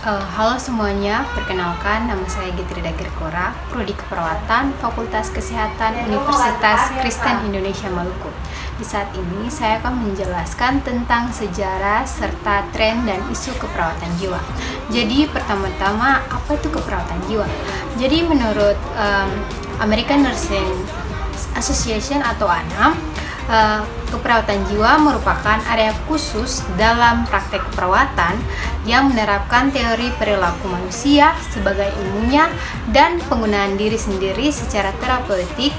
Halo semuanya, perkenalkan nama saya Getrida Gerkora, Prodi Keperawatan, Fakultas Kesehatan Universitas Kristen Indonesia Maluku. Di saat ini saya akan menjelaskan tentang sejarah serta tren dan isu keperawatan jiwa. Jadi pertama-tama, apa itu keperawatan jiwa? Jadi menurut American Nursing Association atau ANAM, keperawatan jiwa merupakan area khusus dalam praktek keperawatan yang menerapkan teori perilaku manusia sebagai ilmunya dan penggunaan diri sendiri secara terapeutik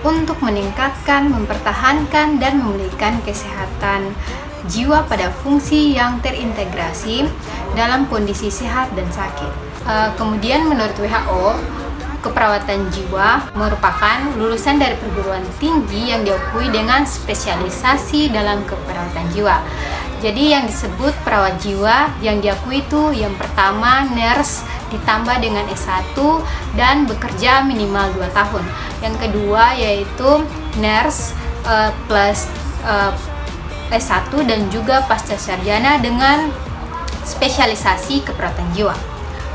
untuk meningkatkan, mempertahankan, dan memulihkan kesehatan jiwa pada fungsi yang terintegrasi dalam kondisi sehat dan sakit. Kemudian menurut WHO, keperawatan jiwa merupakan lulusan dari perguruan tinggi yang diakui dengan spesialisasi dalam keperawatan jiwa. Jadi yang disebut perawat jiwa yang diakui itu yang pertama nurse ditambah dengan S1 dan bekerja minimal 2 tahun. Yang kedua yaitu nurse plus S1 dan juga pasca sarjana dengan spesialisasi keperawatan jiwa.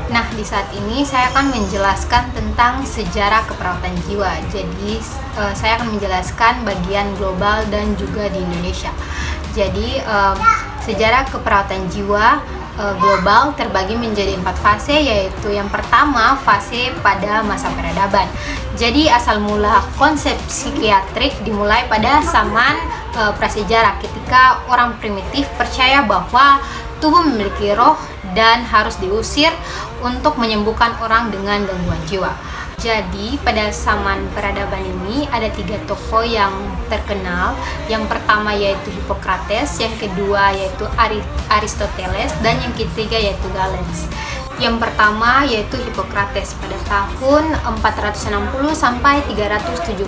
Nah, di saat ini saya akan menjelaskan tentang sejarah keperawatan jiwa. Jadi, saya akan menjelaskan bagian global dan juga di Indonesia. Jadi, sejarah keperawatan jiwa global terbagi menjadi 4 fase, yaitu yang pertama fase pada masa peradaban. Jadi, asal mula konsep psikiatrik dimulai pada zaman prasejarah ketika orang primitif percaya bahwa tubuh memiliki roh dan harus diusir untuk menyembuhkan orang dengan gangguan jiwa. Jadi pada zaman peradaban ini ada 3 tokoh yang terkenal. Yang pertama yaitu Hippocrates, yang kedua yaitu Aristoteles, dan yang ketiga yaitu Galens. Yang pertama yaitu Hippocrates pada tahun 460 sampai 375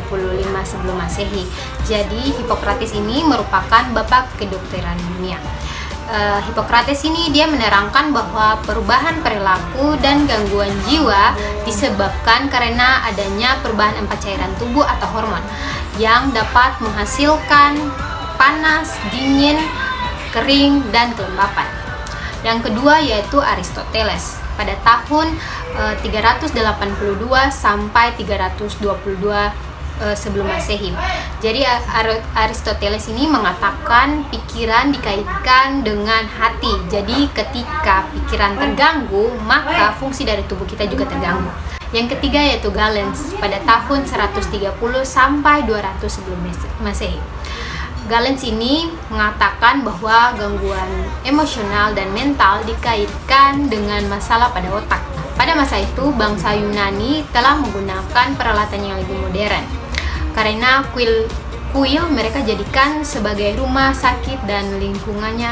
sebelum Masehi. Jadi Hippocrates ini merupakan bapak kedokteran dunia. Hippocrates ini dia menerangkan bahwa perubahan perilaku dan gangguan jiwa disebabkan karena adanya perubahan 4 cairan tubuh atau hormon yang dapat menghasilkan panas, dingin, kering, dan kelembapan. Yang kedua yaitu Aristoteles pada tahun 382 sampai 322 sebelum Masehi. Jadi Aristoteles ini mengatakan pikiran dikaitkan dengan hati. Jadi ketika pikiran terganggu, maka fungsi dari tubuh kita juga terganggu. Yang ketiga yaitu Galens pada tahun 130 sampai 200 sebelum Masehi. Galens ini mengatakan bahwa gangguan emosional dan mental dikaitkan dengan masalah pada otak. Pada masa itu, bangsa Yunani telah menggunakan peralatan yang lebih modern. Karena kuil mereka jadikan sebagai rumah sakit dan lingkungannya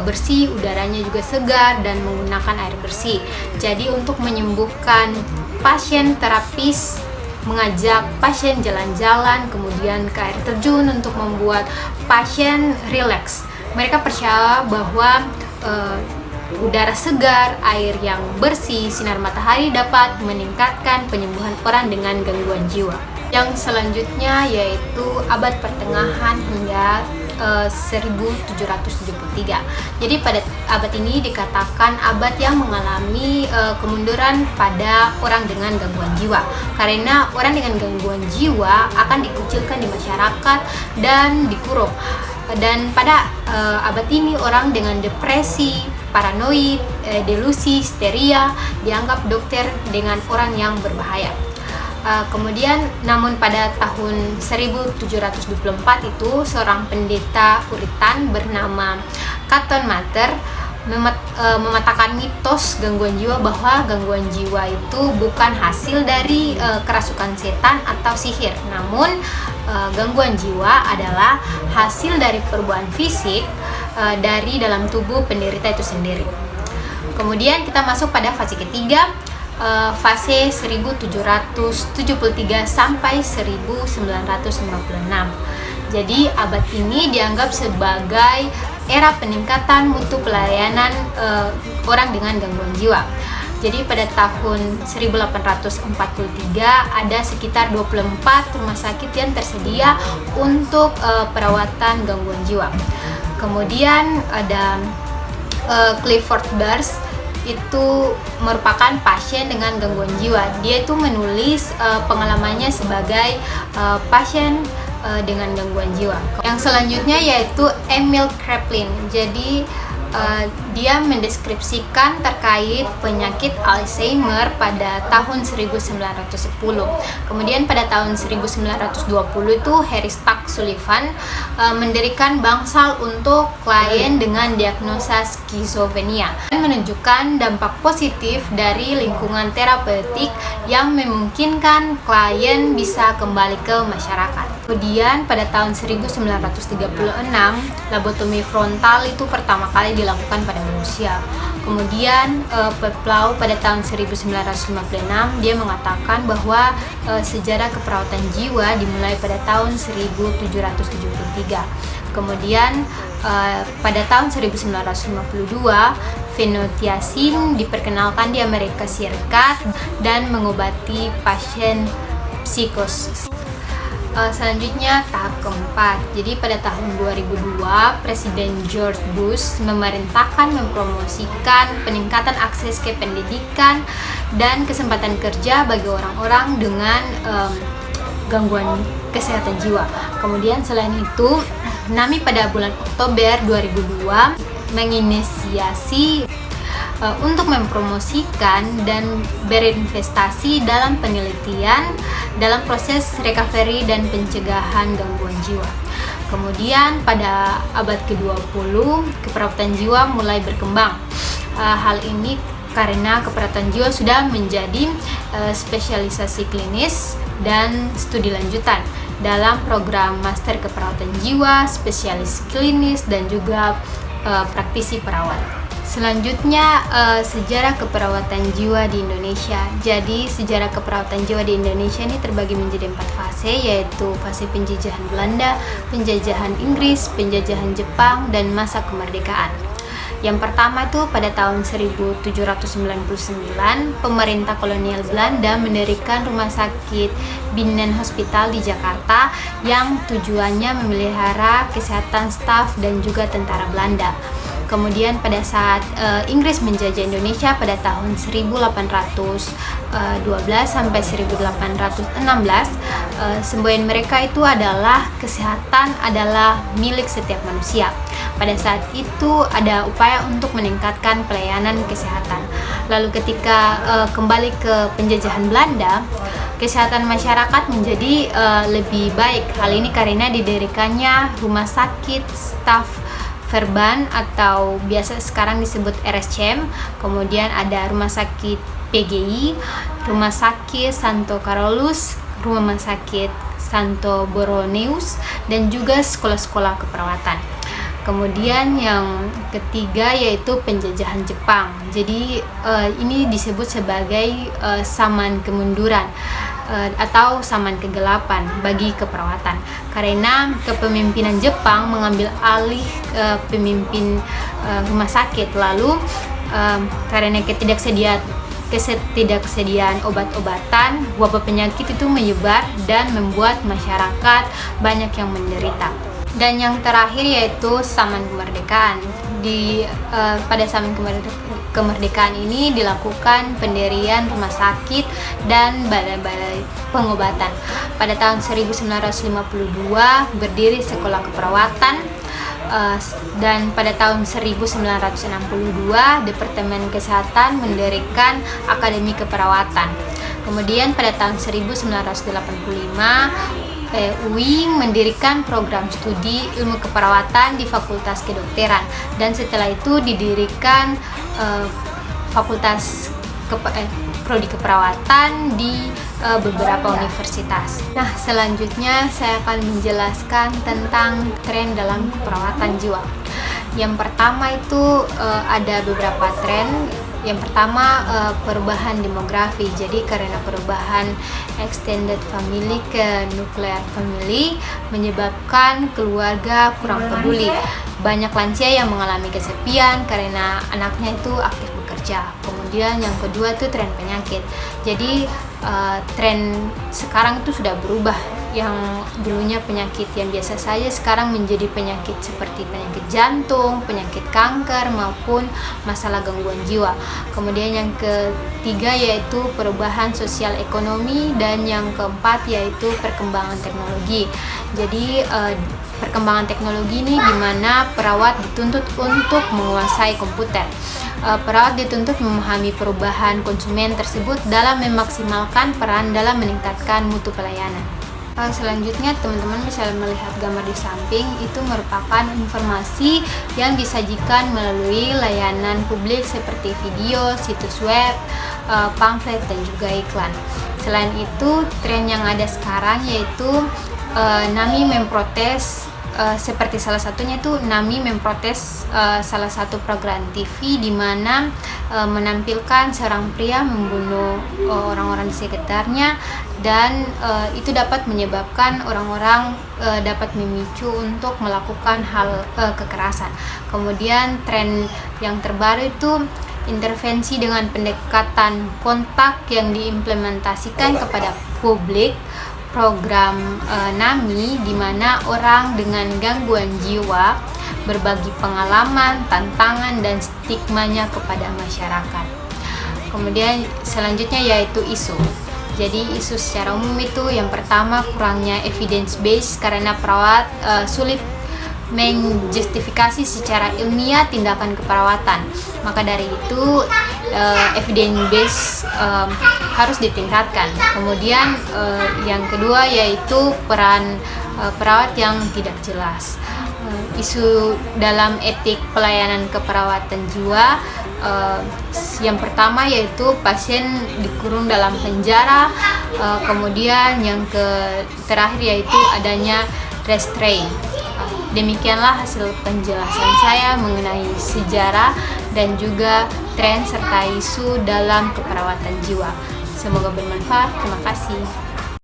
bersih, udaranya juga segar dan menggunakan air bersih. Jadi untuk menyembuhkan pasien, terapis mengajak pasien jalan-jalan, kemudian ke air terjun untuk membuat pasien rileks. Mereka percaya bahwa udara segar, air yang bersih, sinar matahari dapat meningkatkan penyembuhan orang dengan gangguan jiwa. Yang selanjutnya yaitu abad pertengahan hingga 1773. Jadi pada abad ini dikatakan abad yang mengalami kemunduran pada orang dengan gangguan jiwa. Karena orang dengan gangguan jiwa akan dikucilkan di masyarakat dan dikurung. Dan pada abad ini orang dengan depresi, paranoid, delusi, histeria dianggap dokter dengan orang yang berbahaya. Kemudian namun pada tahun 1724 itu seorang pendeta Puritan bernama Caton Mather mematahkan mitos gangguan jiwa bahwa gangguan jiwa itu bukan hasil dari kerasukan setan atau sihir, namun gangguan jiwa adalah hasil dari perubahan fisik dari dalam tubuh penderita itu sendiri. Kemudian kita masuk pada fase ketiga, fase 1773 sampai 1956. Jadi abad ini dianggap sebagai era peningkatan mutu pelayanan orang dengan gangguan jiwa. Jadi pada tahun 1843 ada sekitar 24 rumah sakit yang tersedia untuk perawatan gangguan jiwa. Kemudian ada Clifford Bars itu merupakan pasien dengan gangguan jiwa. Dia itu menulis pengalamannya sebagai pasien dengan gangguan jiwa. Yang selanjutnya yaitu Emil Kraepelin. Jadi dia mendeskripsikan terkait penyakit Alzheimer pada tahun 1910. Kemudian pada tahun 1920 itu Harry Stack Sullivan mendirikan bangsal untuk klien dengan diagnosa skizofrenia dan menunjukkan dampak positif dari lingkungan terapeutik yang memungkinkan klien bisa kembali ke masyarakat. Kemudian pada tahun 1936 lobotomi frontal itu pertama kali dilakukan pada manusia. Kemudian Peplau pada tahun 1956 dia mengatakan bahwa sejarah keperawatan jiwa dimulai pada tahun 1773. Kemudian pada tahun 1952 fenotiazin diperkenalkan di Amerika Serikat dan mengobati pasien psikosis. Selanjutnya tahap keempat. Jadi pada tahun 2002 Presiden George Bush memerintahkan mempromosikan peningkatan akses ke pendidikan dan kesempatan kerja bagi orang-orang dengan gangguan kesehatan jiwa. Kemudian selain itu, NAMI pada bulan Oktober 2002 menginisiasi untuk mempromosikan dan berinvestasi dalam penelitian dalam proses recovery dan pencegahan gangguan jiwa. Kemudian pada abad ke-20 keperawatan jiwa mulai berkembang. Hal ini karena keperawatan jiwa sudah menjadi spesialisasi klinis dan studi lanjutan dalam program master keperawatan jiwa, spesialis klinis dan juga praktisi perawat. Selanjutnya sejarah keperawatan jiwa di Indonesia. Jadi sejarah keperawatan jiwa di Indonesia ini terbagi menjadi 4 fase, yaitu fase penjajahan Belanda, penjajahan Inggris, penjajahan Jepang, dan masa kemerdekaan. Yang pertama itu pada tahun 1799 pemerintah kolonial Belanda mendirikan rumah sakit Binnen Hospital di Jakarta yang tujuannya memelihara kesehatan staf dan juga tentara Belanda. Kemudian pada saat Inggris menjajah Indonesia pada tahun 1812 sampai 1816, semboyan mereka itu adalah kesehatan adalah milik setiap manusia. Pada saat itu ada upaya untuk meningkatkan pelayanan kesehatan. Lalu ketika kembali ke penjajahan Belanda, kesehatan masyarakat menjadi lebih baik. Hal ini karena didirikannya rumah sakit staf Verban atau biasa sekarang disebut RSCM, kemudian ada rumah sakit PGI, rumah sakit Santo Carolus, rumah sakit Santo Borromeus, dan juga sekolah-sekolah keperawatan. Kemudian yang ketiga yaitu penjajahan Jepang. Jadi ini disebut sebagai zaman kemunduran atau zaman kegelapan bagi keperawatan, karena kepemimpinan Jepang mengambil alih pemimpin rumah sakit. Lalu karena ketidaksediaan obat-obatan, wabah penyakit itu menyebar dan membuat masyarakat banyak yang menderita. Dan yang terakhir yaitu zaman kemerdekaan. Pada zaman kemerdekaan ini dilakukan pendirian rumah sakit dan balai-balai pengobatan. Pada tahun 1952 berdiri sekolah keperawatan, dan pada tahun 1962 Departemen Kesehatan mendirikan Akademi Keperawatan. Kemudian pada tahun 1985 UI mendirikan program studi ilmu keperawatan di Fakultas Kedokteran, dan setelah itu didirikan Fakultas Prodi Keperawatan di beberapa universitas. Nah, selanjutnya saya akan menjelaskan tentang tren dalam keperawatan jiwa. Yang pertama itu ada beberapa tren. Yang pertama perubahan demografi. Jadi karena perubahan extended family ke nuclear family menyebabkan keluarga kurang peduli. Banyak lansia yang mengalami kesepian karena anaknya itu aktif bekerja. Kemudian yang kedua itu tren penyakit. Jadi tren sekarang itu sudah berubah yang dulunya penyakit yang biasa saja sekarang menjadi penyakit seperti penyakit jantung, penyakit kanker maupun masalah gangguan jiwa. Kemudian yang ketiga yaitu perubahan sosial ekonomi, dan yang keempat yaitu perkembangan teknologi. Jadi perkembangan teknologi ini di mana perawat dituntut untuk menguasai komputer. Perawat dituntut memahami perubahan konsumen tersebut dalam memaksimalkan peran dalam meningkatkan mutu pelayanan. Selanjutnya teman-teman bisa melihat gambar di samping, itu merupakan informasi yang disajikan melalui layanan publik seperti video, situs web, pamflet, dan juga iklan. Selain itu, tren yang ada sekarang yaitu NAMI memprotes, seperti salah satunya itu NAMI memprotes salah satu program TV di mana menampilkan seorang pria membunuh orang-orang di sekitarnya, dan itu dapat menyebabkan orang-orang dapat memicu untuk melakukan hal kekerasan. Kemudian tren yang terbaru itu intervensi dengan pendekatan kontak yang diimplementasikan kepada publik. Program NAMI di mana orang dengan gangguan jiwa berbagi pengalaman, tantangan, dan stigmanya kepada masyarakat. Kemudian selanjutnya yaitu isu. Jadi isu secara umum itu yang pertama kurangnya evidence base karena perawat sulit menjustifikasi secara ilmiah tindakan keperawatan. Maka dari itu evidence base harus ditingkatkan. Kemudian yang kedua yaitu peran perawat yang tidak jelas. Isu dalam etik pelayanan keperawatan jiwa, yang pertama yaitu pasien dikurung dalam penjara. Kemudian yang terakhir yaitu adanya restraint. Demikianlah hasil penjelasan saya mengenai sejarah dan juga tren serta isu dalam keperawatan jiwa. Semoga bermanfaat. Terima kasih.